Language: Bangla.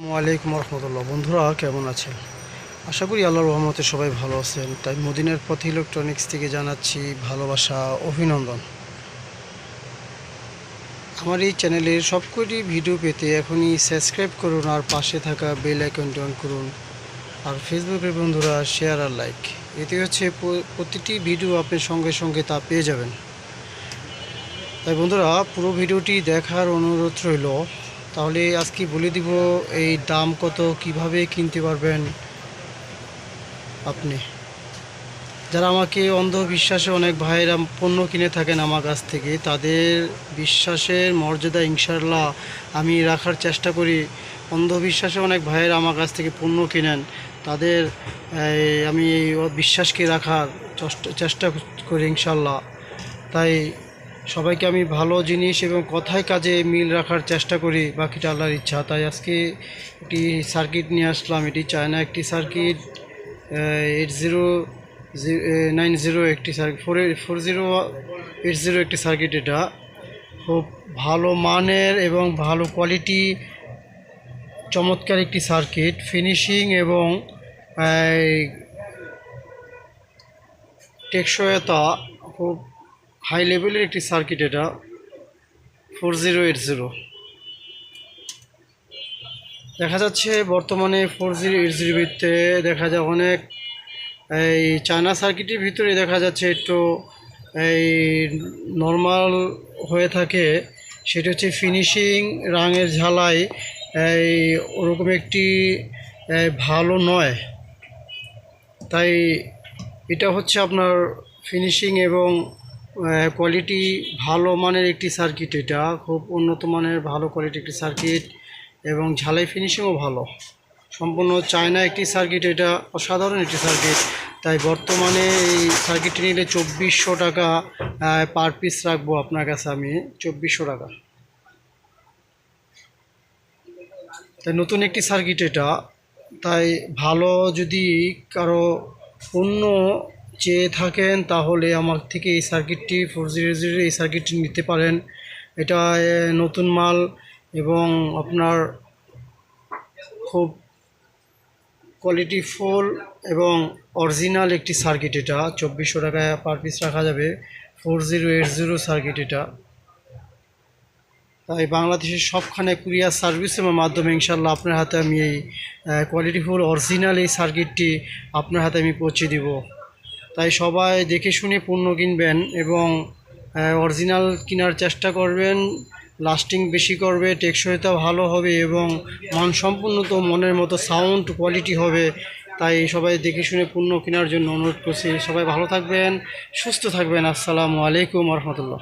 ওয়ালাইকুম রহমতুল্লাহ। বন্ধুরা কেমন আছেন? আশা করি আল্লাহর রহমতে সবাই ভালো আছেন। তাই মদিনার পথ ইলেকট্রনিক্স থেকে জানাচ্ছি ভালোবাসা, অভিনন্দন। আমার এই চ্যানেলের সবকটি ভিডিও পেতে এখনই সাবস্ক্রাইব করুন আর পাশে থাকা বেল আইকনটি অন করুন। আর ফেসবুকের বন্ধুরা শেয়ার আর লাইক, এতে হচ্ছে প্রতিটি ভিডিও আপনার সঙ্গে সঙ্গে তা পেয়ে যাবেন। তাই বন্ধুরা পুরো ভিডিওটি দেখার অনুরোধ রইল। তাহলে আজকে বলে দিব এই দাম কত, কিভাবে কিনতে পারবেন আপনি। যারা আমাকে অন্ধবিশ্বাসে অনেক ভাইয়েরা পণ্য কিনে থাকেন আমার কাছ থেকে, তাদের বিশ্বাসের মর্যাদা ইনশাআল্লাহ আমি রাখার চেষ্টা করি। অন্ধবিশ্বাসে অনেক ভাইয়েরা আমার কাছ থেকে পণ্য কিনেন, তাদের আমি এই বিশ্বাসকে রাখার চেষ্টা করি ইনশাআল্লাহ। তাই সবাইকে আমি ভালো জিনিস এবং কথায় কাজে মিল রাখার চেষ্টা করি, বাকিটা আল্লাহর ইচ্ছা। তাই আজকে একটি সার্কিট নিয়ে আসলাম। এটি চায়না একটি সার্কিট, 8090 একটি সার্কিট, 4080 একটি সার্কিট। এটা খুব ভালো মানের এবং ভালো কোয়ালিটি, চমৎকার একটি সার্কিট। ফিনিশিং এবং টেকসইতা খুব হাই লেভেলের একটি সার্কিট। এটা 4080 দেখা যাচ্ছে বর্তমানে 4080 ভিতরে দেখা যায় অনেক এই চায়না সার্কিটের ভিতরে দেখা যাচ্ছে একটু এই নর্মাল হয়ে থাকে। সেটা হচ্ছে ফিনিশিং, রঙের ঝালাই এই ওরকম একটি ভালো নয়। তাই এটা হচ্ছে আপনার ফিনিশিং এবং কোয়ালিটি ভালো মানের একটি সার্কিট। এটা খুব উন্নত মানের ভালো কোয়ালিটি একটি সার্কিট এবং ঝালাই ফিনিশিংও ভালো। সম্পূর্ণ চায়না একটি সার্কিট, এটা অসাধারণ একটি সার্কিট। তাই বর্তমানে এই সার্কিটটি নিলে 2400 টাকা পার পিস রাখবো আপনার কাছে আমি, 2400 টাকা। তাই নতুন একটি সার্কিট এটা। তাই ভালো যদি কারো পণ্য চেয়ে থাকেন তাহলে আমার থেকে এই সার্কিটটি 4080 এই সার্কিটটি নিতে পারেন। এটা নতুন মাল এবং আপনার খুব কোয়ালিটিফুল এবং অরিজিনাল একটি সার্কিট। এটা 2400 টাকায় পার পিস রাখা যাবে, 4080 সার্কিট এটা। তাই বাংলাদেশের সবখানে কুরিয়ার সার্ভিসের মাধ্যমে ইনশাল্লাহ আপনার হাতে আমি এই কোয়ালিটিফুল অরিজিনাল এই সার্কিটটি আপনার হাতে আমি পৌঁছে দিব। তাই সবাই দেখে শুনে পণ্য কিনবেন এবং অরিজিনাল কেনার চেষ্টা করবেন। লাস্টিং বেশি করবে, টেকসইতা ভালো হবে এবং মানসম্পন্ন তো মনের মতো সাউন্ড কোয়ালিটি হবে। তাই সবাই দেখে শুনে পণ্য কেনার জন্য অনুরোধ করছি। সবাই ভালো থাকবেন, সুস্থ থাকবেন। আসসালামু আলাইকুম রহমতুল্লাহ।